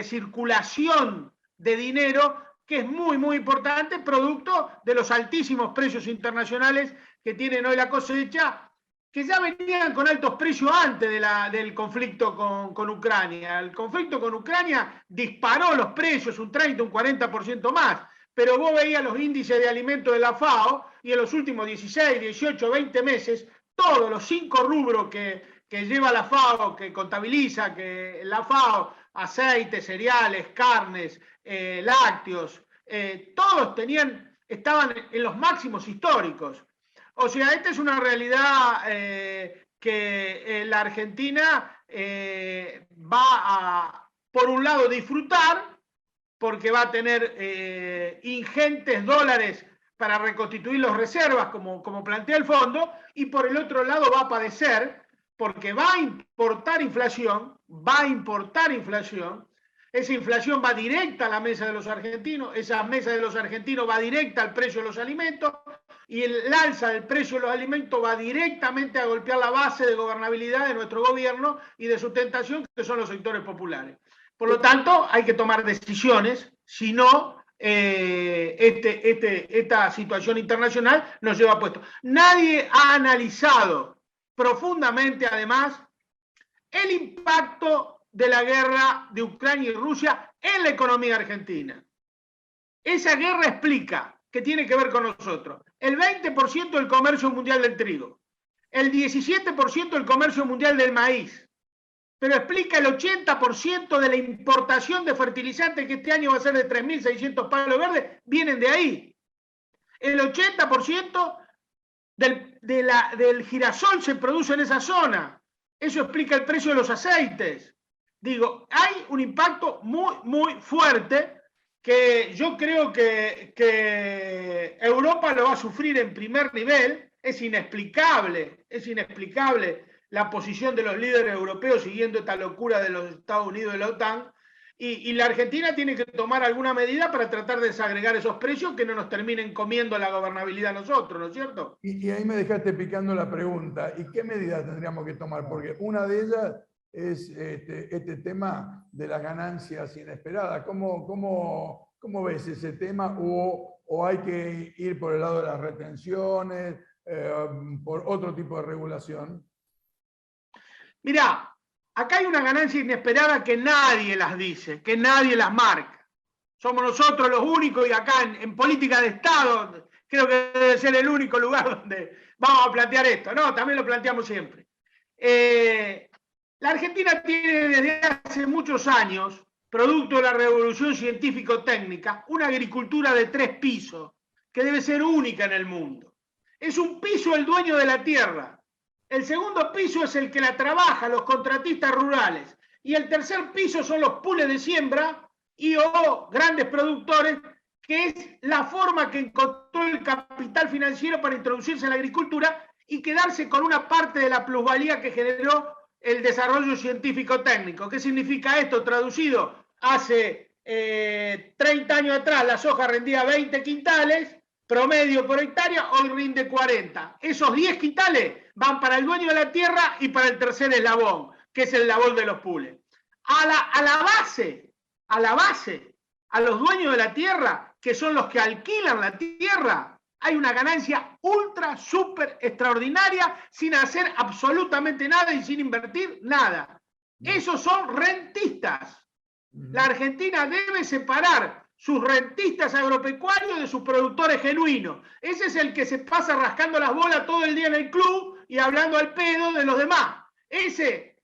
circulación de dinero que es muy, muy importante, producto de los altísimos precios internacionales que tienen hoy la cosecha, que ya venían con altos precios antes del conflicto con Ucrania. El conflicto con Ucrania disparó los precios un 30, un 40% más, pero vos veías los índices de alimentos de la FAO y en los últimos 16, 18, 20 meses, todos los 5 rubros que lleva la FAO, que contabiliza que la FAO, aceites, cereales, carnes, lácteos, todos estaban en los máximos históricos. O sea, esta es una realidad que la Argentina va a, por un lado, disfrutar, porque va a tener ingentes dólares para reconstituir las reservas, como plantea el fondo, y por el otro lado va a padecer, porque va a importar inflación, esa inflación va directa a la mesa de los argentinos, esa mesa de los argentinos va directa al precio de los alimentos, y el alza del precio de los alimentos va directamente a golpear la base de gobernabilidad de nuestro gobierno y de sustentación, que son los sectores populares. Por lo tanto, hay que tomar decisiones, si no, esta situación internacional nos lleva a puesto. Nadie ha analizado profundamente, además, el impacto de la guerra de Ucrania y Rusia en la economía argentina. Esa guerra explica que tiene que ver con nosotros. El 20% del comercio mundial del trigo, el 17% del comercio mundial del maíz, pero explica el 80% de la importación de fertilizantes, que este año va a ser de 3.600 palos verdes, vienen de ahí. El 80% del girasol se produce en esa zona. Eso explica el precio de los aceites. Digo, hay un impacto muy, muy fuerte que yo creo que Europa lo va a sufrir en primer nivel. Es inexplicable la posición de los líderes europeos siguiendo esta locura de los Estados Unidos y la OTAN, y la Argentina tiene que tomar alguna medida para tratar de desagregar esos precios que no nos terminen comiendo la gobernabilidad a nosotros, ¿no es cierto? Y ahí me dejaste picando la pregunta, ¿y qué medidas tendríamos que tomar? Porque una de ellas es este tema de las ganancias inesperadas. ¿Cómo ves ese tema? ¿O hay que ir por el lado de las retenciones, por otro tipo de regulación? Mirá, acá hay una ganancia inesperada que nadie las dice, que nadie las marca. Somos nosotros los únicos, y acá en política de Estado creo que debe ser el único lugar donde vamos a plantear esto. No, también lo planteamos siempre. La Argentina tiene desde hace muchos años, producto de la revolución científico-técnica, una agricultura de 3 pisos, que debe ser única en el mundo. Es un piso el dueño de la tierra. El segundo piso es el que la trabaja, los contratistas rurales. Y el tercer piso son los pools de siembra y o grandes productores, que es la forma que encontró el capital financiero para introducirse en la agricultura y quedarse con una parte de la plusvalía que generó el desarrollo científico-técnico. ¿Qué significa esto traducido? Hace 30 años atrás la soja rendía 20 quintales, promedio por hectárea, hoy rinde 40. Esos 10 quintales van para el dueño de la tierra y para el tercer eslabón, que es el eslabón de los pools. A la base, a los dueños de la tierra, que son los que alquilan la tierra, hay una ganancia ultra, súper extraordinaria, sin hacer absolutamente nada y sin invertir nada. Esos son rentistas. La Argentina debe separar sus rentistas agropecuarios de sus productores genuinos. Ese es el que se pasa rascando las bolas todo el día en el club y hablando al pedo de los demás. De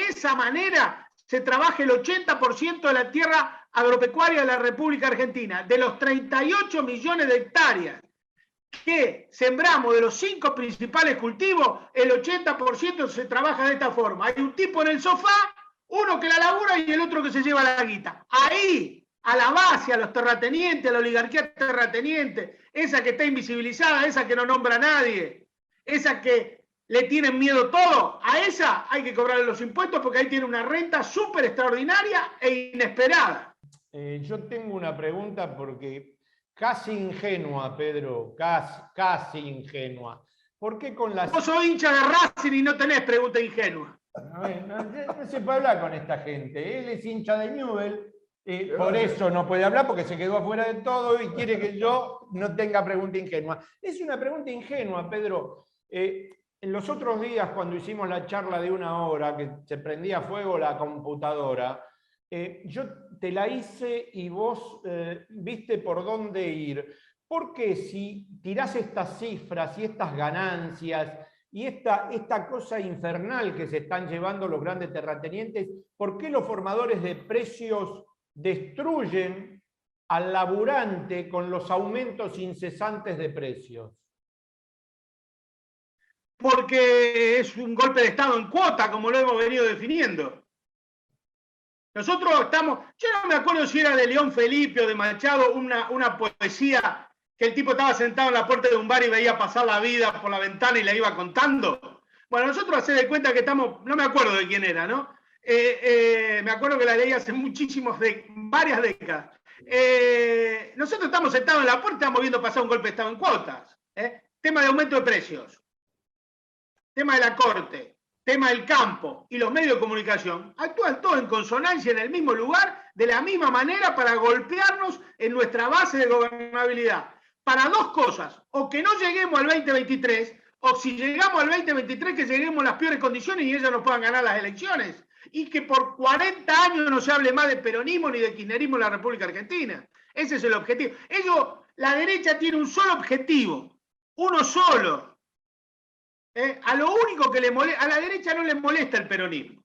esa manera se trabaja el 80% de la tierra agropecuaria de la República Argentina. De los 38 millones de hectáreas que sembramos de los 5 principales cultivos, el 80% se trabaja de esta forma. Hay un tipo en el sofá, uno que la labura y el otro que se lleva la guita. Ahí, a la base, a los terratenientes, a la oligarquía terrateniente, esa que está invisibilizada, esa que no nombra a nadie, esa que le tienen miedo todo, a esa hay que cobrarle los impuestos porque ahí tiene una renta súper extraordinaria e inesperada. Yo tengo una pregunta porque casi ingenua, Pedro, casi ingenua. ¿Por qué con las... Vos sos hincha de Racing y no tenés pregunta ingenua. No se puede hablar con esta gente. Él es hincha de Newell, por eso no puede hablar porque se quedó afuera de todo y quiere que yo no tenga pregunta ingenua. Es una pregunta ingenua, Pedro. En los otros días, cuando hicimos la charla de 1 hora, que se prendía a fuego la computadora, yo te la hice y vos viste por dónde ir. Porque si tirás estas cifras y estas ganancias y esta cosa infernal que se están llevando los grandes terratenientes, ¿por qué los formadores de precios destruyen al laburante con los aumentos incesantes de precios? Porque es un golpe de Estado en cuota, como lo hemos venido definiendo. Nosotros estamos, yo no me acuerdo si era de León Felipe o de Machado, una poesía que el tipo estaba sentado en la puerta de un bar y veía pasar la vida por la ventana y la iba contando. Bueno, nosotros hace de cuenta que estamos, no me acuerdo de quién era, ¿no? Me acuerdo que la leí hace varias décadas. Nosotros estamos sentados en la puerta y estamos viendo pasar un golpe de Estado en cuotas. Tema de aumento de precios, tema de la corte, tema del campo y los medios de comunicación, actúan todos en consonancia en el mismo lugar, de la misma manera para golpearnos en nuestra base de gobernabilidad. Para dos cosas, o que no lleguemos al 2023, o si llegamos al 2023 que lleguemos en las peores condiciones y ellos nos puedan ganar las elecciones. Y que por 40 años no se hable más de peronismo ni de kirchnerismo en la República Argentina. Ese es el objetivo. La derecha tiene un solo objetivo, uno solo. A lo único que le molesta, a la derecha no le molesta el peronismo.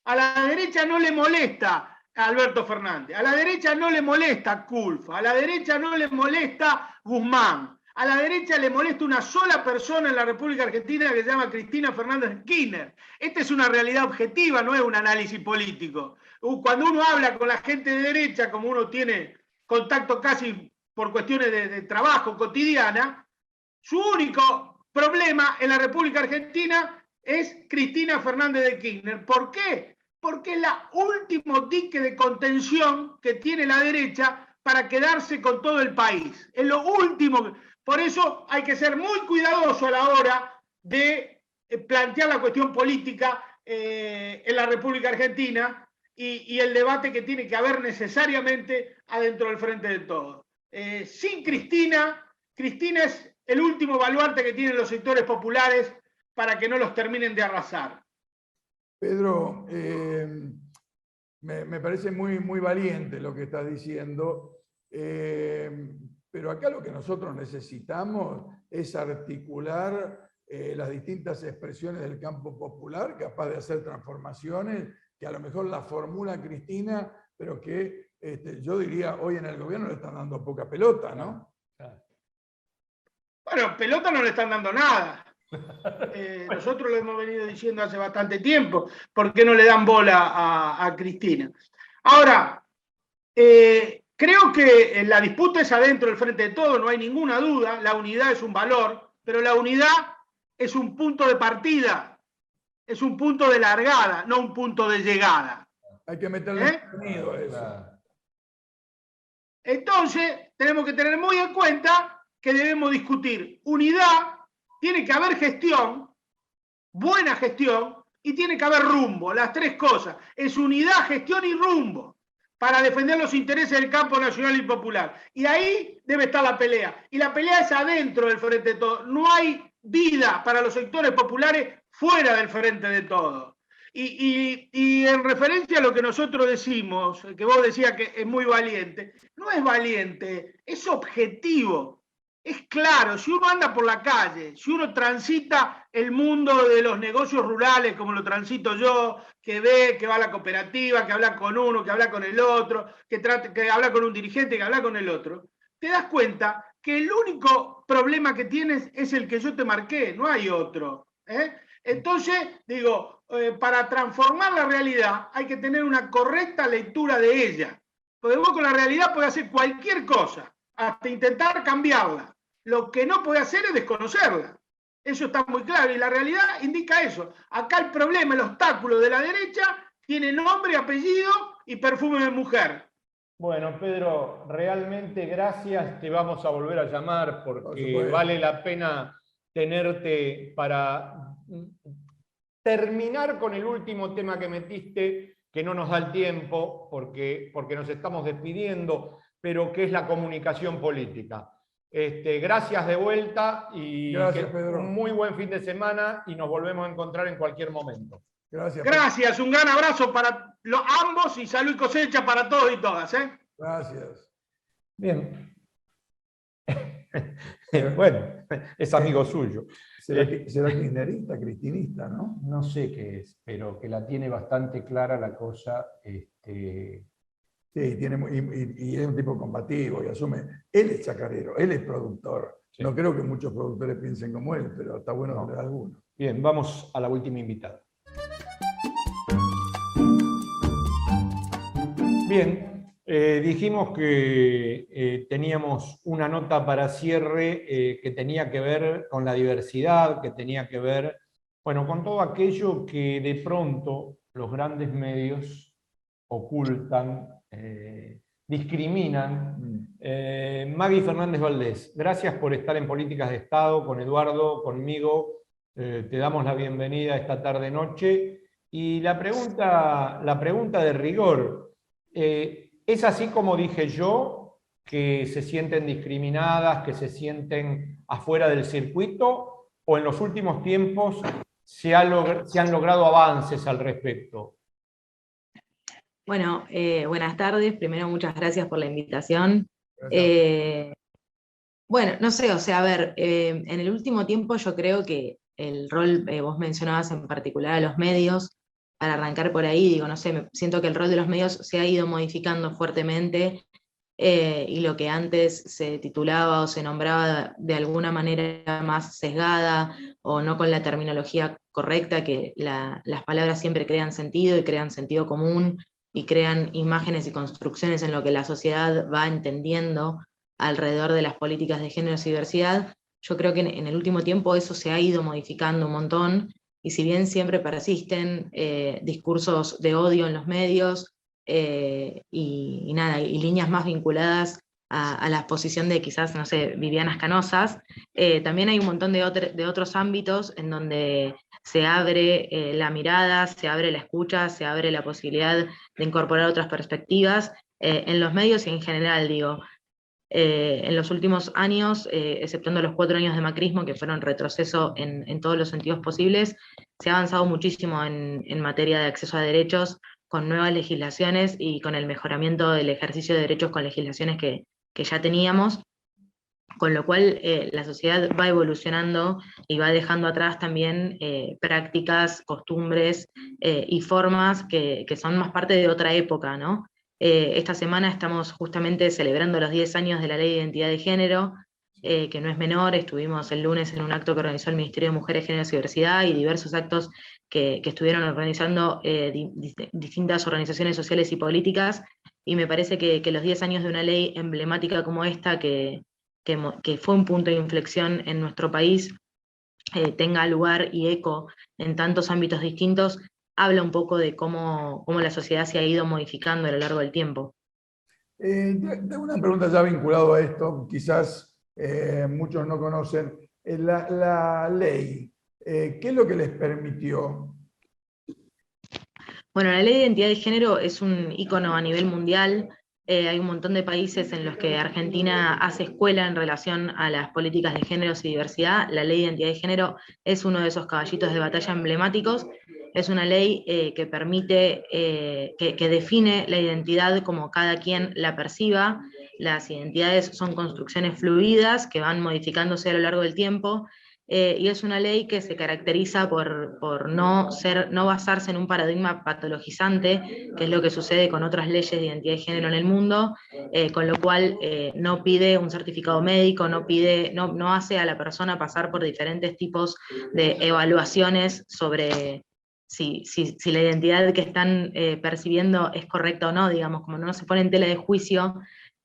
A la derecha no le molesta Alberto Fernández. A la derecha no le molesta Culfas. A la derecha no le molesta Guzmán. A la derecha le molesta una sola persona en la República Argentina que se llama Cristina Fernández Kirchner. Esta es una realidad objetiva, no es un análisis político. Cuando uno habla con la gente de derecha, como uno tiene contacto casi por cuestiones de trabajo cotidiana, su único problema en la República Argentina es Cristina Fernández de Kirchner. ¿Por qué? Porque es la último dique de contención que tiene la derecha para quedarse con todo el país. Es lo último. Por eso hay que ser muy cuidadoso a la hora de plantear la cuestión política en la República Argentina y el debate que tiene que haber necesariamente adentro del frente de todos. Sin Cristina es el último baluarte que tienen los sectores populares para que no los terminen de arrasar. Pedro, me parece muy, muy valiente lo que estás diciendo, pero acá lo que nosotros necesitamos es articular las distintas expresiones del campo popular, capaz de hacer transformaciones que a lo mejor la formula Cristina, pero que yo diría hoy en el gobierno le están dando poca pelota, ¿no? Bueno, pelota no le están dando nada. Nosotros lo hemos venido diciendo hace bastante tiempo. ¿Por qué no le dan bola a Cristina? Ahora, creo que la disputa es adentro del Frente de Todos, no hay ninguna duda, la unidad es un valor, pero la unidad es un punto de partida, es un punto de largada, no un punto de llegada. Hay que meterle contenido a eso. Entonces, tenemos que tener muy en cuenta que debemos discutir unidad, tiene que haber gestión, buena gestión, y tiene que haber rumbo, las tres cosas. Es unidad, gestión y rumbo, para defender los intereses del campo nacional y popular. Y ahí debe estar la pelea. Y la pelea es adentro del Frente de Todos. No hay vida para los sectores populares fuera del Frente de Todos. Y en referencia a lo que nosotros decimos, que vos decías que es muy valiente, no es valiente, es objetivo, es claro. Si uno anda por la calle, si uno transita el mundo de los negocios rurales como lo transito yo, que ve, que va a la cooperativa, que habla con uno, que habla con el otro, que habla con un dirigente, que habla con el otro, te das cuenta que el único problema que tienes es el que yo te marqué, no hay otro. Entonces, digo, para transformar la realidad hay que tener una correcta lectura de ella. Porque vos con la realidad podés hacer cualquier cosa, hasta intentar cambiarla. Lo que no podés hacer es desconocerla. Eso está muy claro, y la realidad indica eso. Acá el problema, el obstáculo de la derecha, tiene nombre, apellido y perfume de mujer. Bueno, Pedro, realmente gracias, te vamos a volver a llamar porque vale la pena tenerte para terminar con el último tema que metiste, que no nos da el tiempo porque nos estamos despidiendo, pero que es la comunicación política. Gracias de vuelta y Pedro. Un muy buen fin de semana y nos volvemos a encontrar en cualquier momento. Gracias, un gran abrazo para ambos y salud y cosecha para todos y todas. Gracias. Bien. Bueno, es amigo suyo. ¿Será kirchnerista, cristinista, no? No sé qué es, pero que la tiene bastante clara la cosa. Sí, y es un tipo combativo y asume. Él es chacarero, él es productor. Sí. No creo que muchos productores piensen como él, pero está bueno tener alguno. Bien, vamos a la última invitada. Bien, dijimos que teníamos una nota para cierre que tenía que ver con la diversidad, que tenía que ver, bueno, con todo aquello que de pronto los grandes medios ocultan, discriminan. Maggie Fernández Valdés, gracias por estar en Políticas de Estado, con Eduardo, conmigo. Te damos la bienvenida esta tarde-noche. Y la pregunta de rigor, ¿es así como dije yo, que se sienten discriminadas, que se sienten afuera del circuito, o en los últimos tiempos se han logrado avances al respecto? Bueno, buenas tardes. Primero, muchas gracias por la invitación. Bueno, no sé, o sea, a ver, en el último tiempo yo creo que el rol, vos mencionabas en particular a los medios, para arrancar por ahí, digo, no sé, siento que el rol de los medios se ha ido modificando fuertemente, y lo que antes se titulaba o se nombraba de alguna manera más sesgada o no con la terminología correcta, que las palabras siempre crean sentido y crean sentido común y crean imágenes y construcciones en lo que la sociedad va entendiendo alrededor de las políticas de género y diversidad. Yo creo que en el último tiempo eso se ha ido modificando un montón, y si bien siempre persisten discursos de odio en los medios, y líneas más vinculadas a la posición de quizás, no sé, Vivianas Canosas, también hay un montón de otros ámbitos en donde se abre la mirada, se abre la escucha, se abre la posibilidad de incorporar otras perspectivas en los medios y en general, digo. En los últimos años, exceptuando los 4 años de macrismo, que fueron retroceso en todos los sentidos posibles, se ha avanzado muchísimo en materia de acceso a derechos, con nuevas legislaciones y con el mejoramiento del ejercicio de derechos con legislaciones que ya teníamos, con lo cual la sociedad va evolucionando y va dejando atrás también prácticas, costumbres y formas que son más parte de otra época, ¿no? Esta semana estamos justamente celebrando los 10 años de la Ley de Identidad de Género, que no es menor. Estuvimos el lunes en un acto que organizó el Ministerio de Mujeres, Géneros y Diversidad, y diversos actos que estuvieron organizando distintas organizaciones sociales y políticas, y me parece que los 10 años de una ley emblemática como esta, que fue un punto de inflexión en nuestro país, tenga lugar y eco en tantos ámbitos distintos, habla un poco de cómo la sociedad se ha ido modificando a lo largo del tiempo. Tengo una pregunta ya vinculada a esto, quizás muchos no conocen. La ley, ¿qué es lo que les permitió? Bueno, la ley de identidad de género es un ícono a nivel mundial. Hay un montón de países en los que Argentina hace escuela en relación a las políticas de géneros y diversidad. La ley de identidad de género es uno de esos caballitos de batalla emblemáticos. Es una ley que permite, que define la identidad como cada quien la perciba. Las identidades son construcciones fluidas que van modificándose a lo largo del tiempo. Y es una ley que se caracteriza por no basarse en un paradigma patologizante, que es lo que sucede con otras leyes de identidad de género en el mundo, con lo cual no pide un certificado médico, no hace a la persona pasar por diferentes tipos de evaluaciones sobre si la identidad que están percibiendo es correcta o no, digamos, como no se pone en tela de juicio.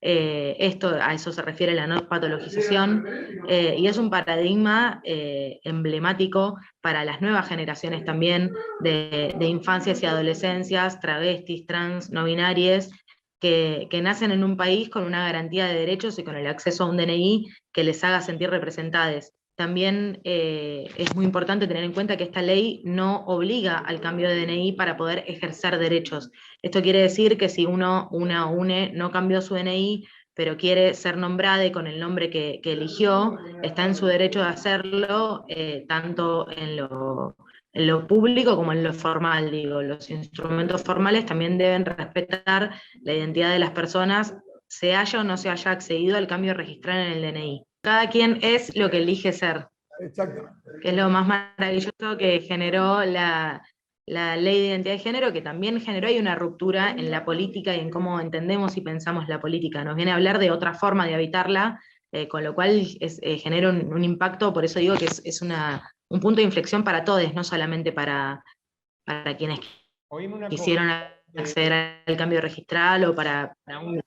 A eso se refiere la no patologización, y es un paradigma emblemático para las nuevas generaciones también de infancias y adolescencias, travestis, trans, no binarias, que nacen en un país con una garantía de derechos y con el acceso a un DNI que les haga sentir representadas. También es muy importante tener en cuenta que esta ley no obliga al cambio de DNI para poder ejercer derechos. Esto quiere decir que si una UNE no cambió su DNI, pero quiere ser nombrada con el nombre que eligió, está en su derecho de hacerlo, tanto en lo público como en lo formal. Digo, los instrumentos formales también deben respetar la identidad de las personas, se haya o no se haya accedido al cambio registral en el DNI. Cada quien es lo que elige ser. Exactamente. Que es lo más maravilloso que generó la ley de identidad de género, que también generó ahí una ruptura en la política y en cómo entendemos y pensamos la política. Nos viene a hablar de otra forma de habitarla, con lo cual genera un impacto. Por eso digo que es un punto de inflexión para todos, no solamente para quienes quisieron acceder al cambio registral o para un...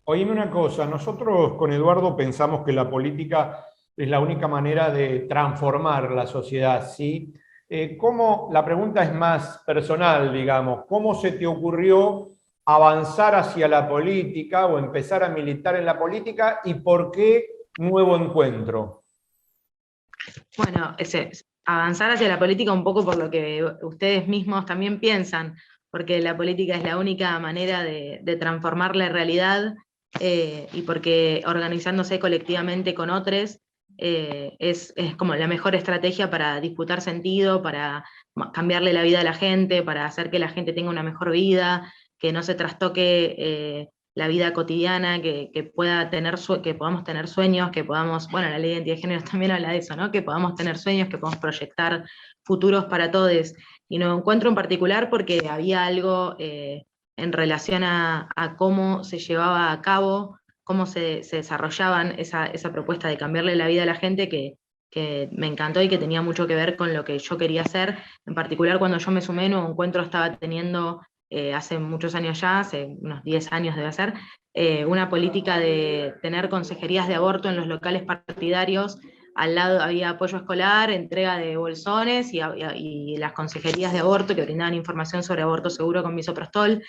Oíme una cosa, nosotros con Eduardo pensamos que la política es la única manera de transformar la sociedad, ¿sí? La pregunta es más personal, digamos, ¿cómo se te ocurrió avanzar hacia la política o empezar a militar en la política y por qué Nuevo Encuentro? Bueno, avanzar hacia la política un poco por lo que ustedes mismos también piensan, porque la política es la única manera de transformar la realidad, y porque organizándose colectivamente con otros es como la mejor estrategia para disputar sentido, para cambiarle la vida a la gente, para hacer que la gente tenga una mejor vida, que no se trastoque la vida cotidiana, que podamos tener sueños, que podamos, bueno, la ley de identidad de género también habla de eso, ¿no? Que podamos tener sueños, que podamos proyectar futuros para todos. Y Nuevo Encuentro en particular porque había algo en relación a cómo se llevaba a cabo, cómo se desarrollaban esa propuesta de cambiarle la vida a la gente, que me encantó y que tenía mucho que ver con lo que yo quería hacer. En particular, cuando yo me sumé, Nuevo Encuentro estaba teniendo, hace muchos años ya, hace unos 10 años debe ser, una política de tener consejerías de aborto en los locales partidarios. Al lado había apoyo escolar, entrega de bolsones y las consejerías de aborto que brindaban información sobre aborto seguro con misoprostol,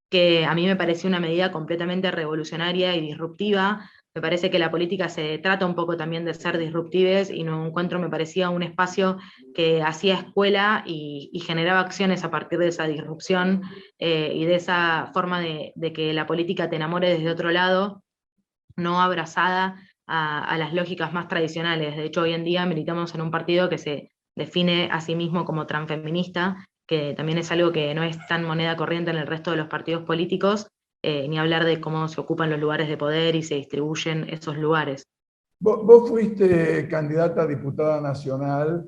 que a mí me pareció una medida completamente revolucionaria y disruptiva. Me parece que la política se trata un poco también de ser disruptives, y Nuevo Encuentro me parecía un espacio que hacía escuela y generaba acciones a partir de esa disrupción, y de esa forma de que la política te enamore desde otro lado, no abrazada a las lógicas más tradicionales. De hecho, hoy en día militamos en un partido que se define a sí mismo como transfeminista, que también es algo que no es tan moneda corriente en el resto de los partidos políticos, ni hablar de cómo se ocupan los lugares de poder y se distribuyen esos lugares. Vos fuiste candidata a diputada nacional,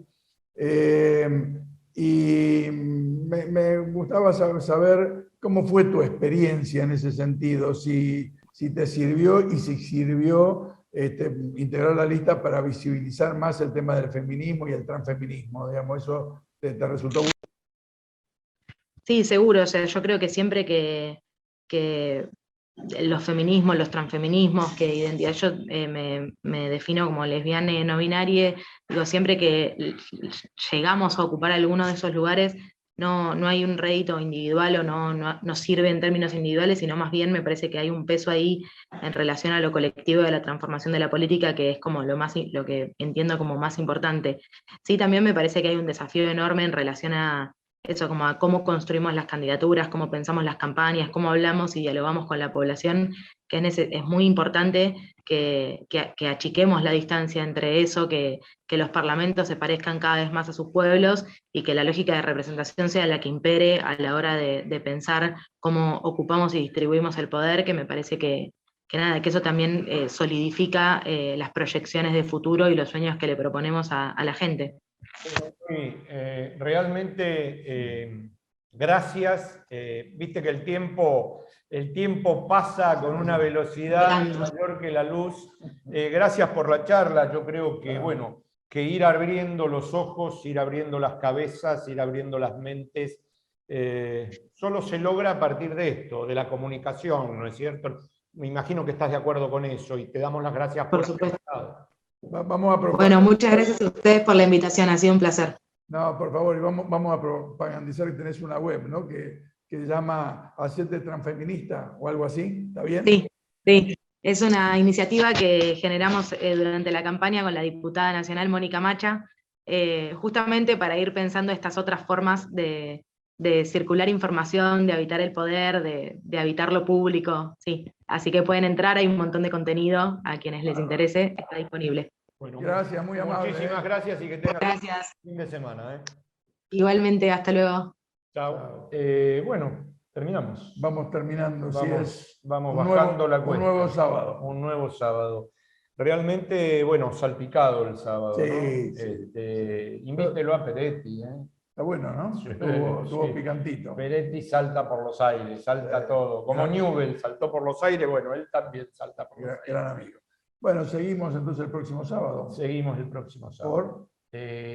y me gustaba saber cómo fue tu experiencia en ese sentido, si te sirvió y si sirvió integrar la lista para visibilizar más el tema del feminismo y el transfeminismo, digamos, ¿eso te resultó bueno? Sí, seguro. O sea, yo creo que siempre que los feminismos, los transfeminismos, que identidad, yo me defino como lesbiana no binaria, digo, siempre que llegamos a ocupar alguno de esos lugares, no hay un rédito individual o no sirve en términos individuales, sino más bien me parece que hay un peso ahí en relación a lo colectivo de la transformación de la política, que es como lo que entiendo como más importante. Sí, también me parece que hay un desafío enorme en relación a eso, como a cómo construimos las candidaturas, cómo pensamos las campañas, cómo hablamos y dialogamos con la población, que es muy importante que achiquemos la distancia entre eso, que los parlamentos se parezcan cada vez más a sus pueblos y que la lógica de representación sea la que impere a la hora de pensar cómo ocupamos y distribuimos el poder, que me parece que eso también solidifica las proyecciones de futuro y los sueños que le proponemos a la gente. Sí, realmente, gracias. Viste que el tiempo pasa con una velocidad mayor que la luz. Gracias por la charla. Yo creo que, bueno, que ir abriendo los ojos, ir abriendo las cabezas, ir abriendo las mentes, solo se logra a partir de esto, de la comunicación, ¿no es cierto? Me imagino que estás de acuerdo con eso y te damos las gracias por supuesto. Vamos a bueno, muchas gracias a ustedes por la invitación, ha sido un placer. No, por favor, y vamos a propagandizar que tenés una web, ¿no? Que se llama Hacete Transfeminista o algo así, ¿está bien? Sí. Es una iniciativa que generamos durante la campaña con la diputada nacional Mónica Macha, justamente para ir pensando estas otras formas de circular información, de habitar el poder, de habitar lo público, sí. Así que pueden entrar, hay un montón de contenido, a quienes les interese, está disponible. Bueno, gracias, muy amable. Muchísimas gracias y que tengan un fin de semana. Igualmente, hasta luego. Chao. Bueno, terminamos. Vamos terminando, vamos bajando la cuesta. Un nuevo sábado. Un nuevo sábado. Realmente, bueno, salpicado el sábado. Sí, ¿no? Invítelo a Peretti. Está bueno, ¿no? Sí, estuvo picantito. Peretti salta por los aires, salta todo. Como Newell saltó por los aires, bueno, él también salta por los aires. Gran amigo. Bueno, seguimos entonces el próximo sábado. Seguimos el próximo sábado. ¿Por?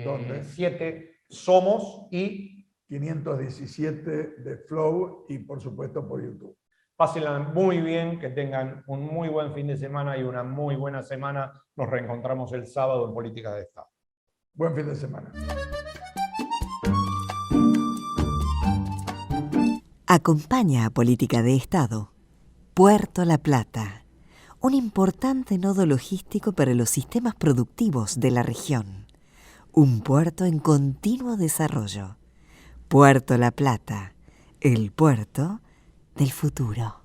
¿Dónde? 7 Somos y 517 de Flow y por supuesto por YouTube. Pásenla muy bien, que tengan un muy buen fin de semana y una muy buena semana. Nos reencontramos el sábado en Política de Estado. Buen fin de semana. Acompaña a Política de Estado Puerto La Plata, un importante nodo logístico para los sistemas productivos de la región. Un puerto en continuo desarrollo. Puerto La Plata, el puerto del futuro.